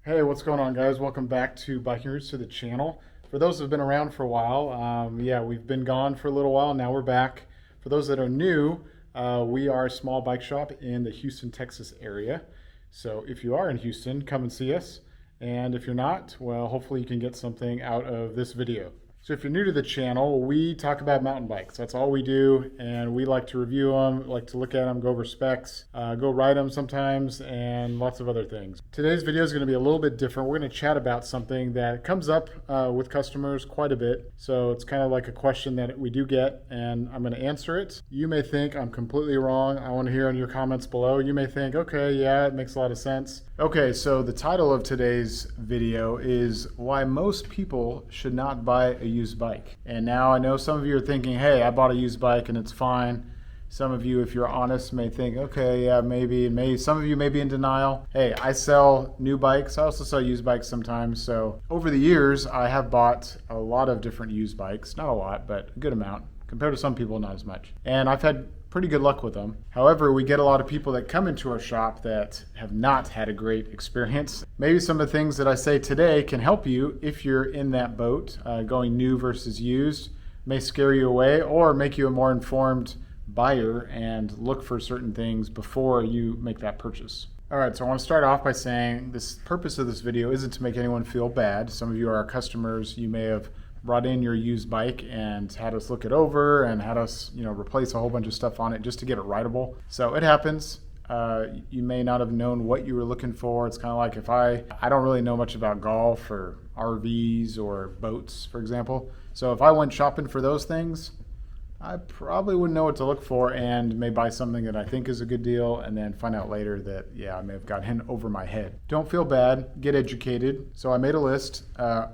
Hey, what's going on, guys? Welcome back to Biking Roots to the channel. For those who have been around for a while, yeah, we've been gone for a little while. Now we're back. For those that are new, we are a small bike shop in the Houston, Texas area. So if you are in Houston, come and see us. And if you're not, well, hopefully you can get something out of this video. So if you're new to the channel, we talk about mountain bikes. That's all we do, and we like to review them, like to look at them, go over specs, go ride them sometimes, and lots of other things. Today's video is going to be a little bit different. We're going to chat about something that comes up with customers quite a bit. So it's kind of like a question that we do get, and I'm going to answer it. You may think I'm completely wrong. I want to hear in your comments below. You may think, okay, yeah, it makes a lot of sense. Okay, so the title of today's video is why most people should not buy a used bike. And now I know some of you are thinking, hey, I bought a used bike and it's fine. Some of you, if you're honest, may think, okay, yeah, maybe. Some of you may be in denial. Hey, I sell new bikes. I also sell used bikes sometimes. So over the years, I have bought a lot of different used bikes. Not a lot, but a good amount. Compared to some people, not as much. And I've had pretty good luck with them. However, we get a lot of people that come into our shop that have not had a great experience. Maybe some of the things that I say today can help you if you're in that boat. Going new versus used may scare you away or make you a more informed buyer and look for certain things before you make that purchase. All right, so I want to start off by saying this purpose of this video isn't to make anyone feel bad. Some of you are our customers. You may have brought in your used bike and had us look it over and had us, replace a whole bunch of stuff on it just to get it rideable. So it happens. You may not have known what you were looking for. It's kind of like if I don't really know much about golf or RVs or boats, for example. So if I went shopping for those things, I probably wouldn't know what to look for and may buy something that I think is a good deal and then find out later that, yeah, I may have got in over my head. Don't feel bad. Get educated. So I made a list.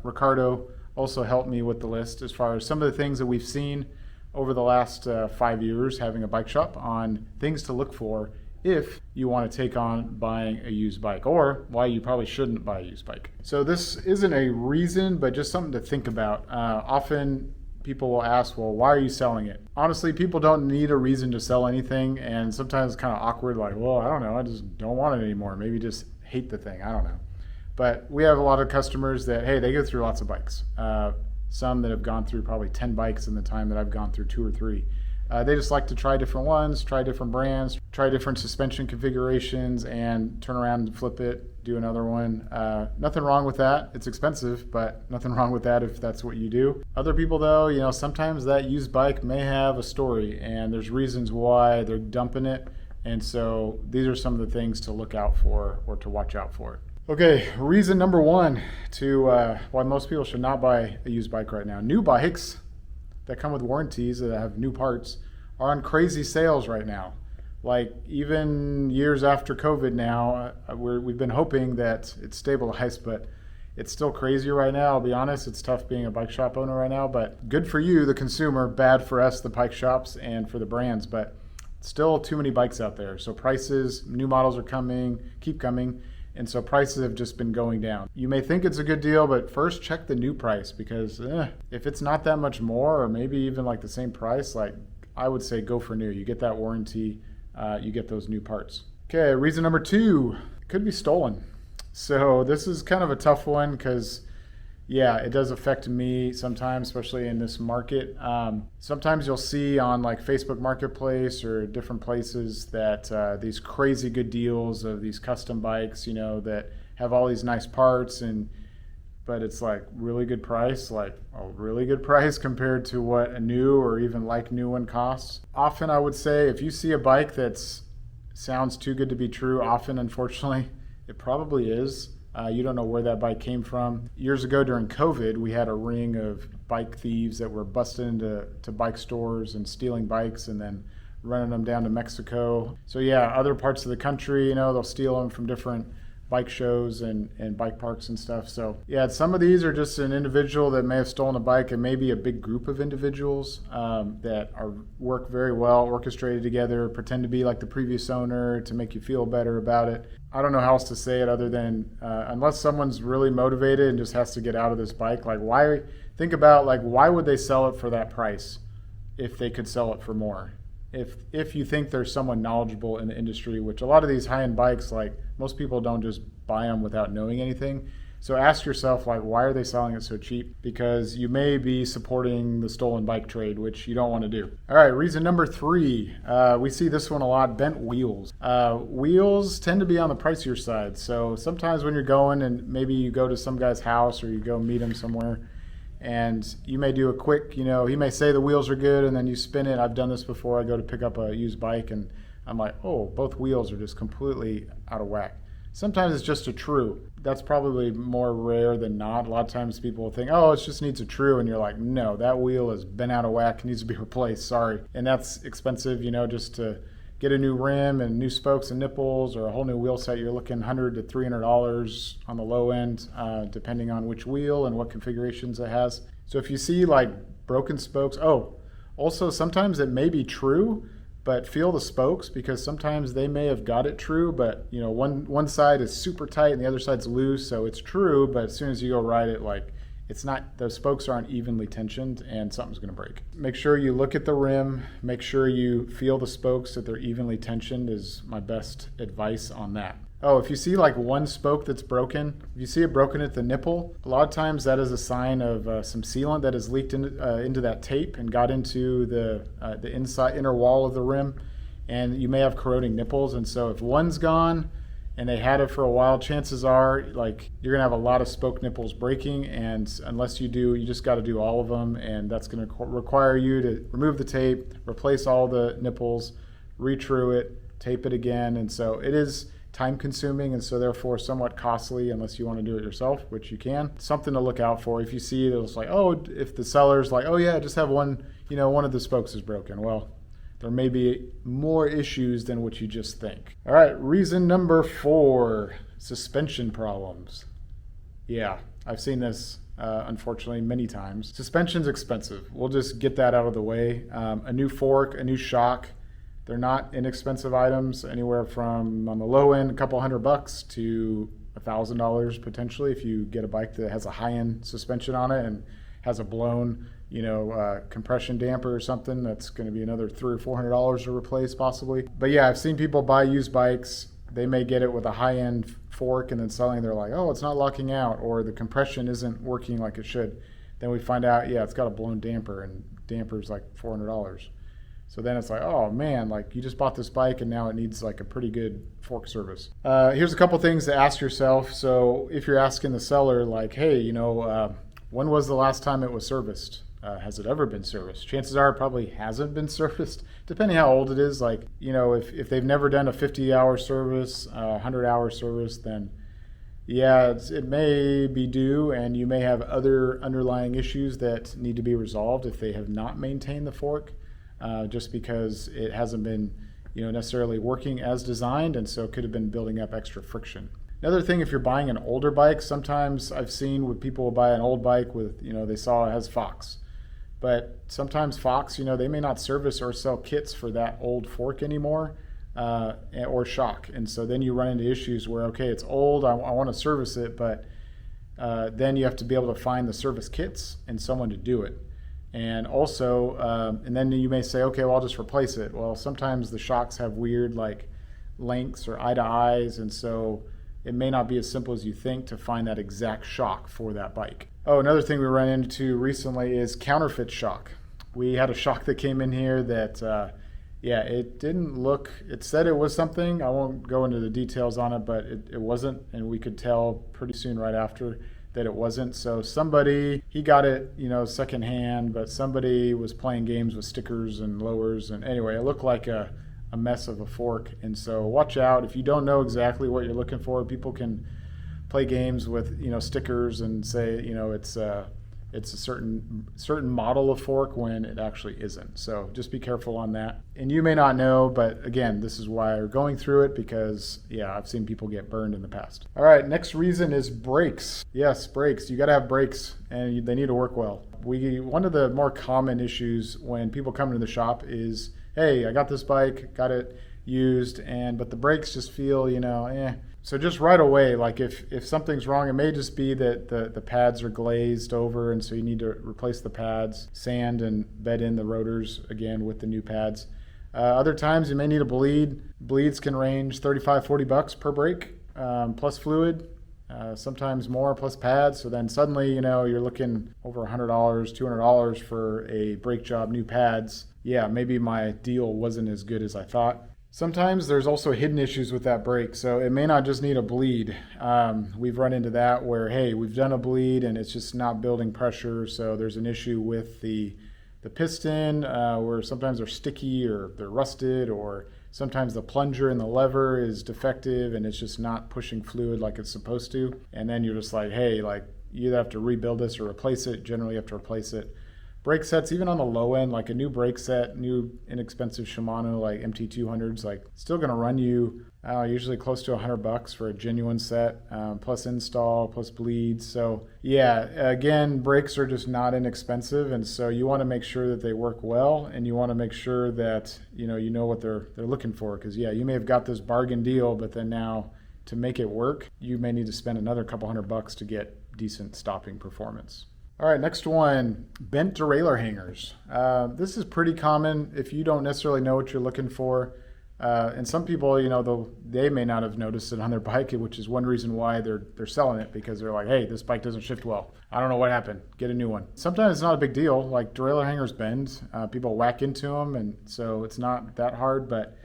Ricardo also helped me with the list as far as some of the things that we've seen over the last 5 years having a bike shop on things to look for if you want to take on buying a used bike or why you probably shouldn't buy a used bike. So this isn't a reason, but just something to think about. Often people will ask, well, why are you selling it? Honestly, people don't need a reason to sell anything, and sometimes it's kind of awkward, like, well, I don't know, I just don't want it anymore. Maybe just hate the thing, I don't know. But we have a lot of customers that, hey, they go through lots of bikes. Some that have gone through probably 10 bikes in the time that I've gone through 2 or 3. They just like to try different ones, try different brands, try different suspension configurations, and turn around and flip it, do another one. Nothing wrong with that. It's expensive, but nothing wrong with that if that's what you do. Other people, though, sometimes that used bike may have a story, and there's reasons why they're dumping it. And so these are some of the things to look out for or to watch out for. Okay, reason number 1 to why most people should not buy a used bike right now. New bikes that come with warranties that have new parts are on crazy sales right now. Like even years after COVID now, we've been hoping that it's stabilized, but it's still crazy right now. I'll be honest, it's tough being a bike shop owner right now, but good for you, the consumer, bad for us, the bike shops, and for the brands, but still too many bikes out there. So prices, new models are coming, keep coming. And so prices have just been going down. You may think it's a good deal, but first check the new price because if it's not that much more or maybe even like the same price, like I would say go for new. You get that warranty, you get those new parts. Okay, reason number 2, it could be stolen. So this is kind of a tough one because yeah, it does affect me sometimes, especially in this market. Sometimes you'll see on like Facebook Marketplace or different places that these crazy good deals of these custom bikes, that have all these nice parts but it's like really good price, like a really good price compared to what a new or even like new one costs. Often I would say if you see a bike that sounds too good to be true, often unfortunately it probably is. You don't know where that bike came from. Years ago during COVID, we had a ring of bike thieves that were busting into bike stores and stealing bikes and then running them down to Mexico. So yeah, other parts of the country, they'll steal them from different bike shows and bike parks and stuff. So yeah, some of these are just an individual that may have stolen a bike and maybe a big group of individuals that work very well, orchestrated together, pretend to be like the previous owner to make you feel better about it. I don't know how else to say it other than unless someone's really motivated and just has to get out of this bike, like why would they sell it for that price if they could sell it for more? if you think there's someone knowledgeable in the industry, which a lot of these high-end bikes, like most people don't just buy them without knowing anything. So ask yourself, like, why are they selling it so cheap? Because you may be supporting the stolen bike trade, which you don't want to do. All right, reason number 3. We see this one a lot, bent wheels. Wheels tend to be on the pricier side. So sometimes when you're going and maybe you go to some guy's house or you go meet him somewhere, and you may do a quick, he may say the wheels are good and then you spin it. I've done this before. I go to pick up a used bike and I'm like, oh, both wheels are just completely out of whack. Sometimes it's just a true. That's probably more rare than not. A lot of times people will think, oh, it just needs a true. And you're like, no, that wheel has been out of whack. It needs to be replaced. Sorry. And that's expensive, just to get a new rim and new spokes and nipples or a whole new wheel set. You're looking $100 to $300 on the low end, depending on which wheel and what configurations it has. So if you see like broken spokes, also sometimes it may be true, but feel the spokes because sometimes they may have got it true, but one side is super tight and the other side's loose, so it's true, but as soon as you go ride it, like it's not, the spokes aren't evenly tensioned and something's gonna break. Make sure you look at the rim, make sure you feel the spokes that they're evenly tensioned is my best advice on that. If you see like one spoke that's broken, if you see it broken at the nipple, a lot of times that is a sign of some sealant that has leaked into that tape and got into the inner wall of the rim, and you may have corroding nipples. And so if one's gone and they had it for a while, chances are like you're gonna have a lot of spoke nipples breaking, and unless you do, you just got to do all of them, and that's gonna require you to remove the tape, replace all the nipples, re-true it, tape it again, and so it is time consuming and so therefore somewhat costly unless you want to do it yourself, which you can. Something to look out for. If you see it, it's like, if the seller's like, just have one, one of the spokes is broken. Well, there may be more issues than what you just think. All right, reason number 4, suspension problems. Yeah, I've seen this unfortunately many times. Suspension's expensive. We'll just get that out of the way. A new fork, a new shock. They're not inexpensive items, anywhere from on the low end, a couple $100 to $1,000 potentially if you get a bike that has a high-end suspension on it and has a blown, compression damper or something. That's going to be another $300 or $400 to replace possibly. But yeah, I've seen people buy used bikes. They may get it with a high-end fork and then selling. They're like, it's not locking out, or the compression isn't working like it should. Then we find out, it's got a blown damper, and damper's like $400. So then it's like, oh man, like you just bought this bike and now it needs like a pretty good fork service. Here's a couple things to ask yourself. So if you're asking the seller like, hey, when was the last time it was serviced? Has it ever been serviced? Chances are it probably hasn't been serviced, depending how old it is. Like, if they've never done a 50-hour service, 100-hour service, then yeah, it may be due, and you may have other underlying issues that need to be resolved if they have not maintained the fork. Just because it hasn't been, necessarily working as designed, and so it could have been building up extra friction. Another thing, if you're buying an older bike, sometimes I've seen with people will buy an old bike with, they saw it has Fox. But sometimes Fox, they may not service or sell kits for that old fork anymore, or shock. And so then you run into issues where, okay, it's old, I want to service it, but then you have to be able to find the service kits and someone to do it. And also, and then you may say, okay, well, I'll just replace it. Well, sometimes the shocks have weird like lengths or eye to eyes, and so it may not be as simple as you think to find that exact shock for that bike. Another thing we ran into recently is counterfeit shock. We had a shock that came in here that, it didn't look, it said it was something. I won't go into the details on it, but it wasn't, and we could tell pretty soon right after that it wasn't. So somebody, he got it, secondhand, but somebody was playing games with stickers and lowers, and anyway, it looked like a mess of a fork. And so watch out if you don't know exactly what you're looking for. People can play games with stickers and say it's a certain model of fork when it actually isn't. So just be careful on that. And you may not know, but again, this is why we're going through it, because I've seen people get burned in the past. All right, next reason is brakes. Yes, brakes. You got to have brakes, and they need to work well. One of the more common issues when people come into the shop is, hey, I got this bike, got it used, but the brakes just feel, So just right away, like if something's wrong, it may just be that the pads are glazed over, and so you need to replace the pads, sand and bed in the rotors again with the new pads. Other times you may need a bleed. Bleeds can range $35-$40 per brake, plus fluid. Sometimes more plus pads. So then suddenly, you're looking over $100, $200 for a brake job, new pads. Yeah, maybe my deal wasn't as good as I thought. Sometimes there's also hidden issues with that brake. So it may not just need a bleed. We've run into that where, hey, we've done a bleed and it's just not building pressure. So there's an issue with the piston where sometimes they're sticky or they're rusted, or sometimes the plunger in the lever is defective and it's just not pushing fluid like it's supposed to. And then you're just like, hey, like you either have to rebuild this or replace it. Generally you have to replace it. Brake sets, even on the low end, like a new brake set, new inexpensive Shimano like MT200s, like still going to run you usually close to $100 for a genuine set, plus install, plus bleeds. So yeah, again, brakes are just not inexpensive, and so you want to make sure that they work well, and you want to make sure that you know what they're looking for. Because yeah, you may have got this bargain deal, but then now to make it work, you may need to spend another couple $100 to get decent stopping performance. All right, next one, bent derailleur hangers. This is pretty common if you don't necessarily know what you're looking for. And some people, they may not have noticed it on their bike, which is one reason why they're selling it, because they're like, hey, this bike doesn't shift well. I don't know what happened. Get a new one. Sometimes it's not a big deal. Like derailleur hangers bend. People whack into them, and so it's not that hard but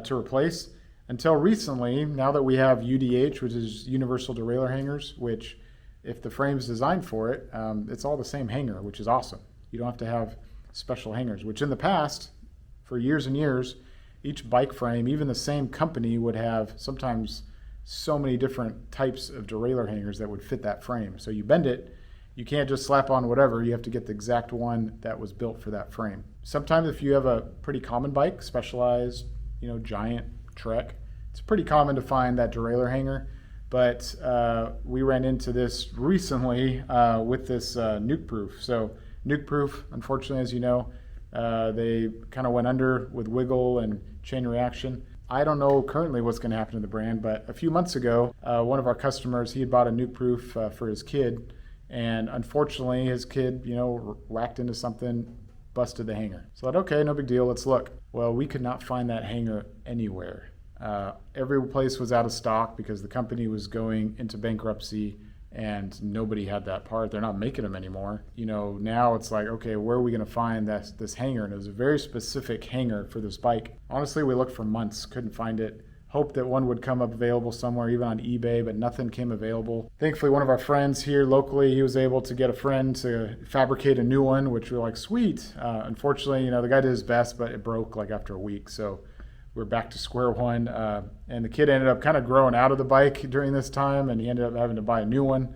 to replace. Until recently, now that we have UDH, which is universal derailleur hangers, which if the frame's designed for it, it's all the same hanger, which is awesome. You don't have to have special hangers, which in the past, for years and years, each bike frame, even the same company, would have sometimes so many different types of derailleur hangers that would fit that frame. So you bend it, you can't just slap on whatever, you have to get the exact one that was built for that frame. Sometimes if you have a pretty common bike, Specialized, Giant, Trek, it's pretty common to find that derailleur hanger. But we ran into this recently with this nuke proof. So nuke proof, unfortunately, as you know, they kind of went under with wiggle and chain reaction. I don't know currently what's going to happen to the brand, but a few months ago, one of our customers, he had bought a nuke proof for his kid. And unfortunately, his kid, whacked into something, busted the hanger. So I thought, okay, no big deal, let's look. Well, we could not find that hanger anywhere. Every place was out of stock because the company was going into bankruptcy and nobody had that part. They're not making them anymore. Now it's like, okay, where are we going to find this hanger? And it was a very specific hanger for this bike. Honestly, we looked for months, couldn't find it. Hoped that one would come up available somewhere, even on eBay, but nothing came available. Thankfully, one of our friends here locally, he was able to get a friend to fabricate a new one, which we were like, sweet. Unfortunately, the guy did his best, but it broke like after a week. So we're back to square one, and the kid ended up kind of growing out of the bike during this time, and he ended up having to buy a new one.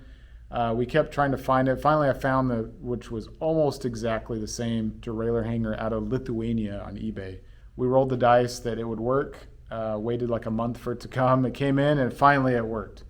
We kept trying to find it. Finally, I found which was almost exactly the same derailleur hanger out of Lithuania on eBay. We rolled the dice that it would work, waited like a month for it to come. It came in, and finally it worked.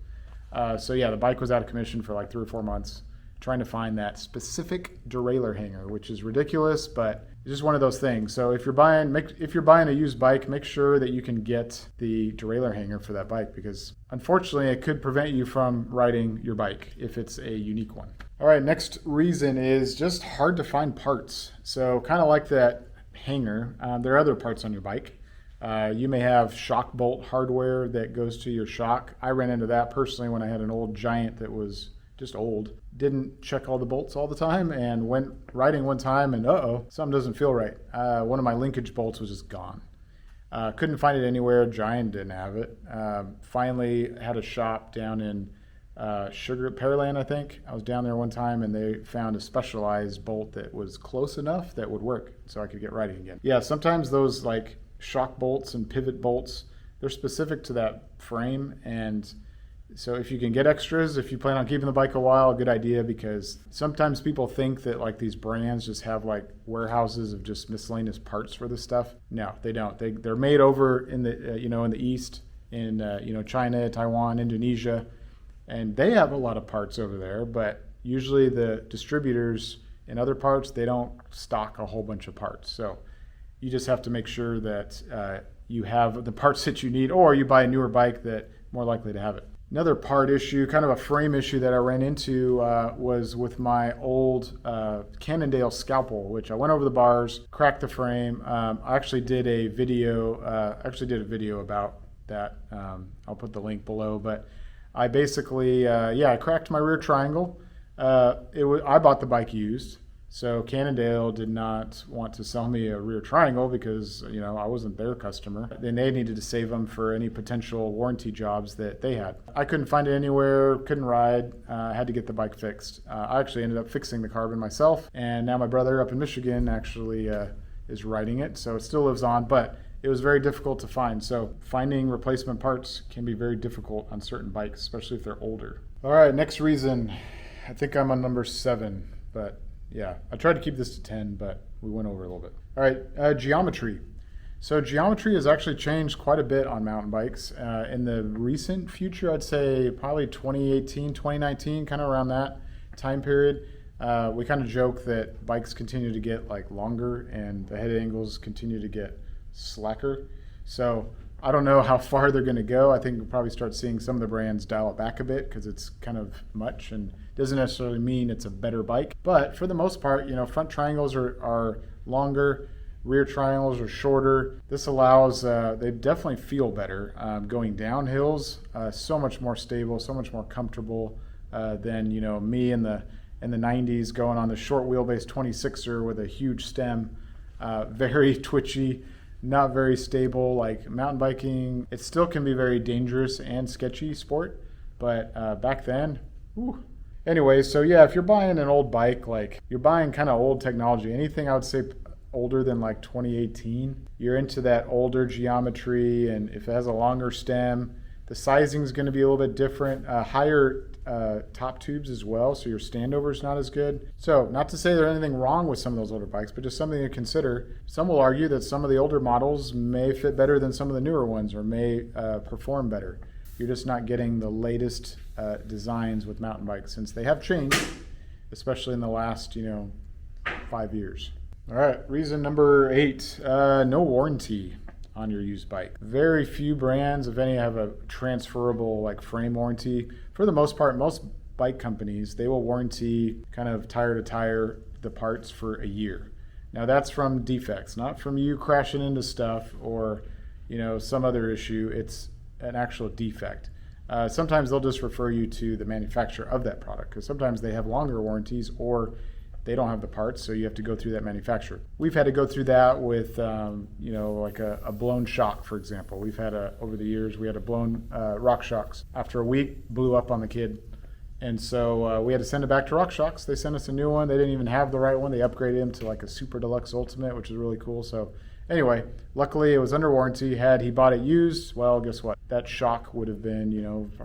So yeah, the bike was out of commission for like 3 or 4 months, trying to find that specific derailleur hanger, which is ridiculous, but it's just one of those things. So if you're buying a used bike, make sure that you can get the derailleur hanger for that bike, because unfortunately it could prevent you from riding your bike if it's a unique one. All right, next reason is just hard to find parts. So kind of like that hanger, there are other parts on your bike. You may have shock bolt hardware that goes to your shock. I ran into that personally when I had an old Giant that was just old. Didn't check all the bolts all the time, and went riding one time and something doesn't feel right. One of my linkage bolts was just gone. Couldn't find it anywhere. Giant didn't have it. Finally had a shop down in Pearland, I think. I was down there one time and they found a Specialized bolt that was close enough that would work so I could get riding again. Yeah, sometimes those like shock bolts and pivot bolts, they're specific to that frame, and so if you can get extras, if you plan on keeping the bike a while, a good idea, because sometimes people think that like these brands just have like warehouses of just miscellaneous parts for this stuff. No, they don't. They're made over in the in the East, in China, Taiwan, Indonesia, and they have a lot of parts over there. But usually the distributors in other parts, they don't stock a whole bunch of parts. So you just have to make sure that you have the parts that you need, or you buy a newer bike that more likely to have it. Another part issue, kind of a frame issue that I ran into was with my old Cannondale scalpel, which I went over the bars, cracked the frame. I actually did a video about that. I'll put the link below, but I basically, I cracked my rear triangle. I bought the bike used. So Cannondale did not want to sell me a rear triangle because, I wasn't their customer. Then they needed to save them for any potential warranty jobs that they had. I couldn't find it anywhere, couldn't ride, had to get the bike fixed. I actually ended up fixing the carbon myself, and now my brother up in Michigan actually is riding it, so it still lives on, but it was very difficult to find. So finding replacement parts can be very difficult on certain bikes, especially if they're older. All right, next reason. I think I'm on number 7, but yeah, I tried to keep this to 10, but we went over a little bit. All right, geometry. So geometry has actually changed quite a bit on mountain bikes. In the recent future, I'd say probably 2018, 2019, kind of around that time period. We kind of joke that bikes continue to get longer and the head angles continue to get slacker. So I don't know how far they're going to go. I think we'll probably start seeing some of the brands dial it back a bit because it's kind of much and doesn't necessarily mean it's a better bike. But for the most part, front triangles are longer, rear triangles are shorter. This allows, they definitely feel better. Going down hills, so much more stable, so much more comfortable than, me in the 90s going on the short wheelbase 26er with a huge stem, very twitchy, not very stable. Like mountain biking, it still can be very dangerous and sketchy sport, but back then, whew. Anyway, so yeah, if you're buying an old bike, you're buying kind of old technology, anything I would say older than 2018, you're into that older geometry, and if it has a longer stem, the sizing is going to be a little bit different, higher top tubes as well, so your standover is not as good. So not to say there's anything wrong with some of those older bikes, but just something to consider. Some will argue that some of the older models may fit better than some of the newer ones, or may perform better. You're just not getting the latest designs with mountain bikes, since they have changed, especially in the last 5 years. All right, reason number 8, no warranty on your used bike. Very few brands, if any, have a transferable frame warranty. For the most part, most bike companies, they will warranty kind of tire to tire the parts for a year. Now that's from defects, not from you crashing into stuff or some other issue. It's an actual defect. Sometimes they'll just refer you to the manufacturer of that product, because sometimes they have longer warranties or they don't have the parts, so you have to go through that manufacturer. We've had to go through that with, a blown shock, for example. We've had over the years, we had a blown rock shocks. After a week, blew up on the kid. And so we had to send it back to RockShox. They sent us a new one. They didn't even have the right one. They upgraded him to a Super Deluxe Ultimate, which is really cool. So anyway, luckily it was under warranty. Had he bought it used, well, guess what? That shock would have been,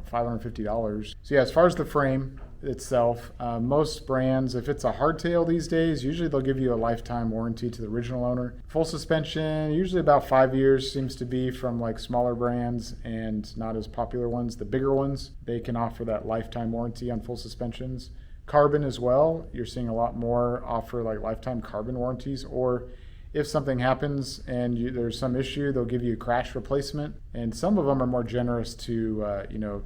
$550. So yeah, as far as the frame itself, most brands, if it's a hardtail these days, usually they'll give you a lifetime warranty to the original owner. Full suspension, usually about 5 years seems to be from smaller brands and not as popular ones. The bigger ones, they can offer that lifetime warranty on full suspensions. Carbon as well, you're seeing a lot more offer lifetime carbon warranties, or if something happens and there's some issue, they'll give you a crash replacement. And some of them are more generous to,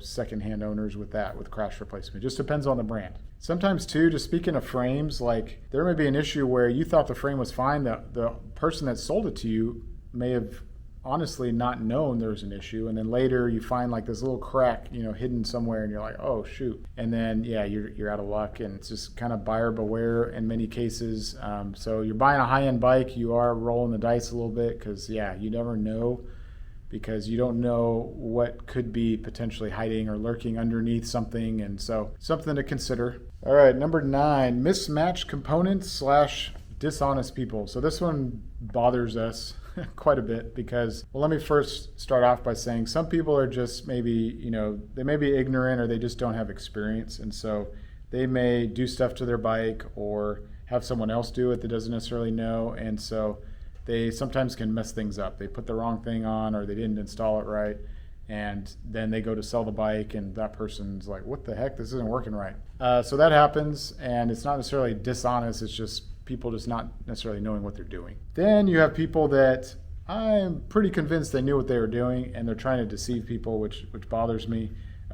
secondhand owners with crash replacement. It just depends on the brand. Sometimes too, just speaking of frames, there may be an issue where you thought the frame was fine. The person that sold it to you may have honestly not known there was an issue, and then later you find this little crack hidden somewhere, and you're like, oh shoot, and then you're out of luck. And it's just kind of buyer beware in many cases. So you're buying a high-end bike, you are rolling the dice a little bit, because you never know, because you don't know what could be potentially hiding or lurking underneath something. And so something to consider. All right, number 9, mismatched components / dishonest people. So this one bothers us quite a bit, because, well, let me first start off by saying some people are just maybe, they may be ignorant, or they just don't have experience. And so they may do stuff to their bike or have someone else do it that doesn't necessarily know. And so they sometimes can mess things up. They put the wrong thing on, or they didn't install it right. And then they go to sell the bike, and that person's like, what the heck, this isn't working right. So that happens, and it's not necessarily dishonest, it's just people just not necessarily knowing what they're doing. Then you have people that I'm pretty convinced they knew what they were doing, and they're trying to deceive people, which bothers me.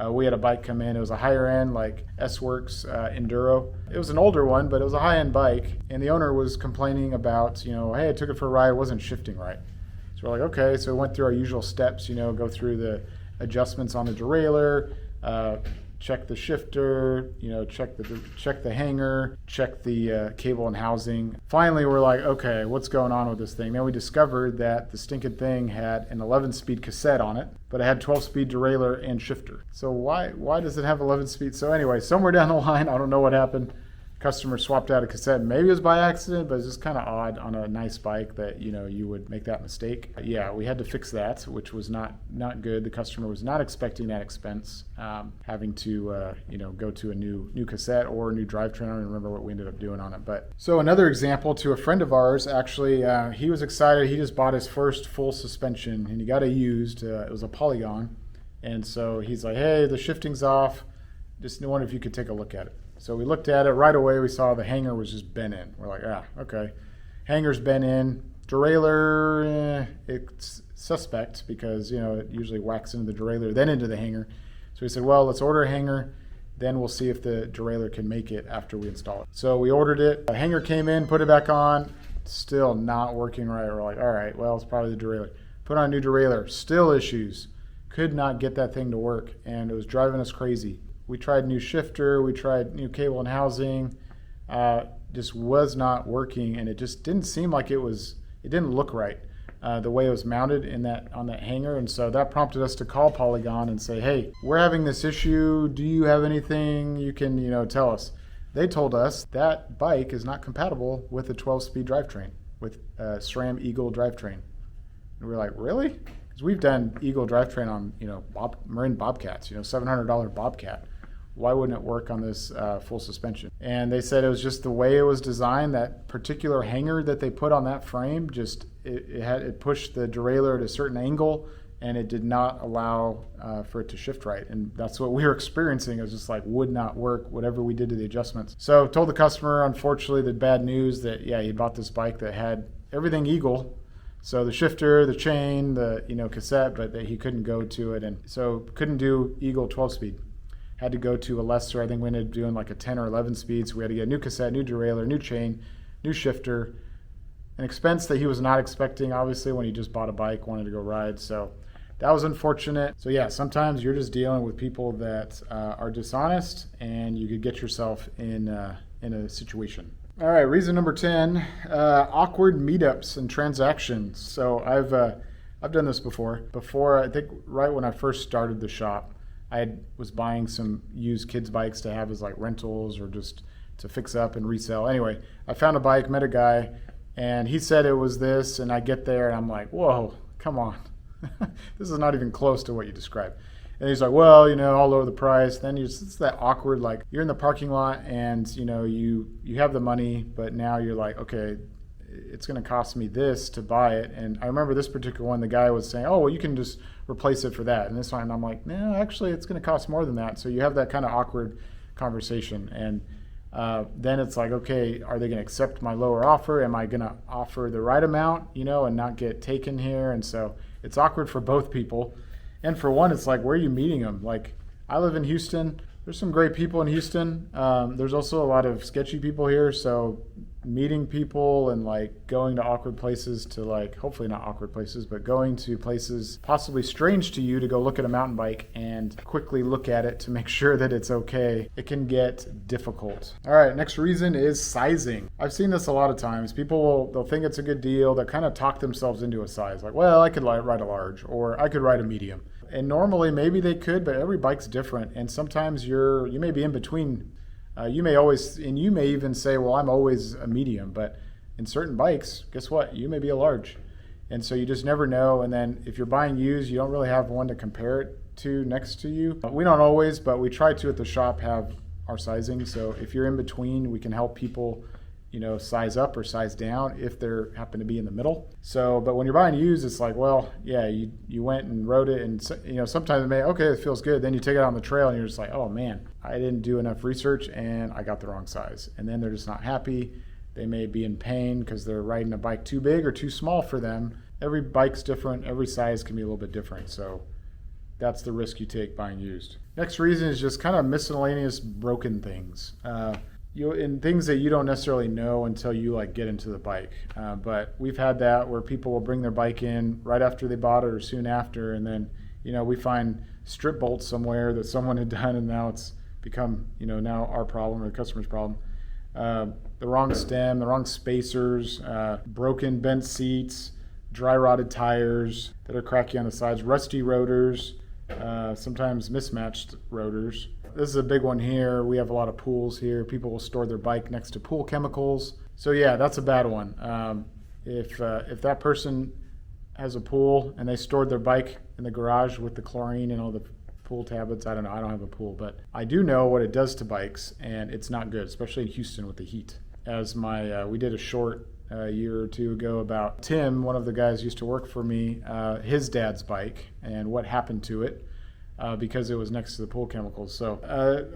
We had a bike come in. It was a higher end, like S-Works Enduro. It was an older one, but it was a high end bike. And the owner was complaining about, hey, I took it for a ride. It wasn't shifting right. So we're like, okay. So we went through our usual steps, go through the adjustments on the derailleur, check the shifter, check the hanger, check the cable and housing. Finally, we're like, okay, what's going on with this thing? Then we discovered that the stinking thing had an 11-speed cassette on it, but it had 12-speed derailleur and shifter. So why does it have 11 speed? So anyway, somewhere down the line, I don't know what happened. Customer swapped out a cassette. Maybe it was by accident, but it's just kind of odd on a nice bike that you would make that mistake. Yeah, we had to fix that, which was not good. The customer was not expecting that expense, having to go to a new cassette or a new drivetrain. I don't remember what we ended up doing on it. But so another example to a friend of ours. Actually, he was excited. He just bought his first full suspension, and he got it used. It was a Polygon, and so he's like, "Hey, the shifting's off. Just wonder if you could take a look at it." So we looked at it right away. We saw the hanger was just bent in. We're like, okay. Hanger's bent in. Derailleur, it's suspect because, it usually whacks into the derailleur, then into the hanger. So we said, well, let's order a hanger. Then we'll see if the derailleur can make it after we install it. So we ordered it. The hanger came in, put it back on. Still not working right. We're like, all right, well, it's probably the derailleur. Put on a new derailleur. Still issues. Could not get that thing to work. And it was driving us crazy. We tried new shifter, we tried new cable and housing, just was not working, and it just didn't seem like it didn't look right the way it was mounted on that hanger. And so that prompted us to call Polygon and say, hey, we're having this issue. Do you have anything you can tell us? They told us that bike is not compatible with a 12-speed drivetrain, with SRAM Eagle drivetrain. And we're like, really? Because we've done Eagle drivetrain on Marin Bobcats, $700 Bobcat. Why wouldn't it work on this full suspension? And they said it was just the way it was designed. That particular hanger that they put on that frame, just it pushed the derailleur at a certain angle, and it did not allow for it to shift right. And that's what we were experiencing. It was just like would not work, whatever we did to the adjustments. So told the customer, unfortunately, the bad news that he bought this bike that had everything Eagle. So the shifter, the chain, the cassette, but that he couldn't go to it, and so couldn't do Eagle 12-speed. Had to go to a lesser. I think we ended up doing like a 10 or 11 speed. So we had to get a new cassette, new derailleur, new chain, new shifter. An expense that he was not expecting, obviously, when he just bought a bike, wanted to go ride. So that was unfortunate. So yeah, sometimes you're just dealing with people that are dishonest, and you could get yourself in a situation. All right, reason number 10, awkward meetups and transactions. So I've done this before. I think right when I first started the shop, I was buying some used kids' bikes to have as like rentals or just to fix up and resell. Anyway, I found a bike, met a guy, and he said it was this, and I get there and I'm like, whoa, come on. This is not even close to what you described. And he's like, well, I'll lower the price. Then it's that awkward, like you're in the parking lot and, you have the money, but now you're like, okay, it's going to cost me this to buy it. And I remember this particular one, the guy was saying, oh, well, you can just replace it for that. And this one, I'm like, no, actually, it's going to cost more than that. So you have that kind of awkward conversation. And then it's like, okay, are they going to accept my lower offer? Am I going to offer the right amount, and not get taken here? And so it's awkward for both people. And for one, it's like, where are you meeting them? Like, I live in Houston. There's some great people in Houston. There's also a lot of sketchy people here. So meeting people and like going to awkward places to like, hopefully not awkward places, but going to places possibly strange to you to go look at a mountain bike and quickly look at it to make sure that it's okay. It can get difficult. All right, next reason is sizing. I've seen this a lot of times. They'll think it's a good deal. They'll kind of talk themselves into a size. Like, well, I could ride a large, or I could ride a medium. And normally maybe they could, but every bike's different. And sometimes you may be in between. You may even say, well, I'm always a medium, but in certain bikes, guess what? You may be a large. And so you just never know. And then if you're buying used, you don't really have one to compare it to next to you. We don't always, but we try to at the shop have our sizing. So if you're in between, we can help people size up or size down if they happen to be in the middle. So, but when you're buying used, it's like, well, yeah, you went and rode it, and sometimes it feels good. Then you take it on the trail and you're just like, oh man, I didn't do enough research and I got the wrong size. And then they're just not happy. They may be in pain because they're riding a bike too big or too small for them. Every bike's different. Every size can be a little bit different. So that's the risk you take buying used. Next reason is just kind of miscellaneous broken things. In things that you don't necessarily know until you like get into the bike. But we've had that where people will bring their bike in right after they bought it or soon after, and then we find strip bolts somewhere that someone had done, and now it's become now our problem or the customer's problem. The wrong stem, the wrong spacers, broken bent seats, dry rotted tires that are cracky on the sides, rusty rotors, sometimes mismatched rotors. This is a big one here. We have a lot of pools here. People will store their bike next to pool chemicals. So yeah, that's a bad one. If that person has a pool and they stored their bike in the garage with the chlorine and all the pool tablets, I don't know. I don't have a pool, but I do know what it does to bikes, and it's not good, especially in Houston with the heat. As we did a short a year or two ago about Tim, one of the guys used to work for me, his dad's bike and what happened to it because it was next to the pool chemicals. So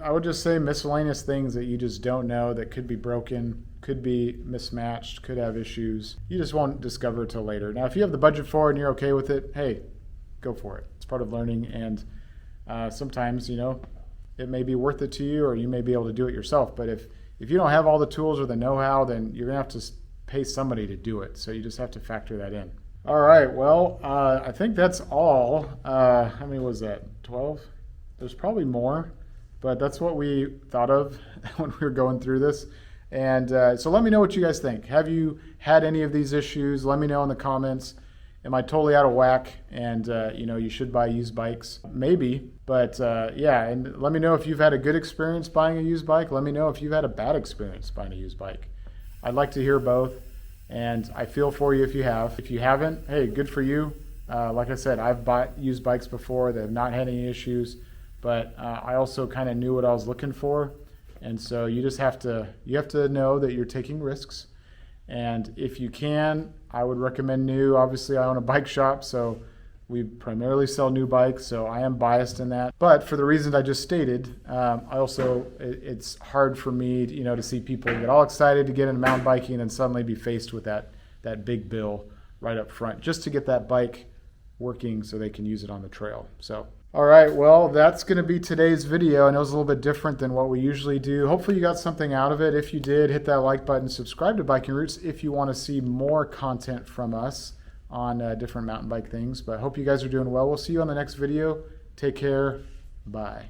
I would just say miscellaneous things that you just don't know that could be broken, could be mismatched, could have issues. You just won't discover till later. Now, if you have the budget for it and you're okay with it, hey, go for it. It's part of learning, and sometimes, it may be worth it to you, or you may be able to do it yourself. But if you don't have all the tools or the know-how, then you're gonna have to pay somebody to do it. So you just have to factor that in. All right, well, I think that's all. How many was that? 12? There's probably more, but that's what we thought of when we were going through this. And so let me know what you guys think. Have you had any of these issues? Let me know in the comments. Am I totally out of whack? And you should buy used bikes? Maybe, but yeah. And let me know if you've had a good experience buying a used bike. Let me know if you've had a bad experience buying a used bike. I'd like to hear both, and I feel for you if you have. If you haven't, hey, good for you. Like I said, I've bought used bikes before that have not had any issues, but I also kind of knew what I was looking for, and so you have to know that you're taking risks. And if you can, I would recommend new. Obviously, I own a bike shop, so we primarily sell new bikes, so I am biased in that. But for the reasons I just stated, it's hard for me, to see people get all excited to get into mountain biking and then suddenly be faced with that big bill right up front just to get that bike working so they can use it on the trail. So, all right, well, that's going to be today's video. I know it's a little bit different than what we usually do. Hopefully you got something out of it. If you did, hit that like button, subscribe to Biking Roots if you want to see more content from us on different mountain bike things. But I hope you guys are doing well. We'll see you on the next video. Take care. Bye.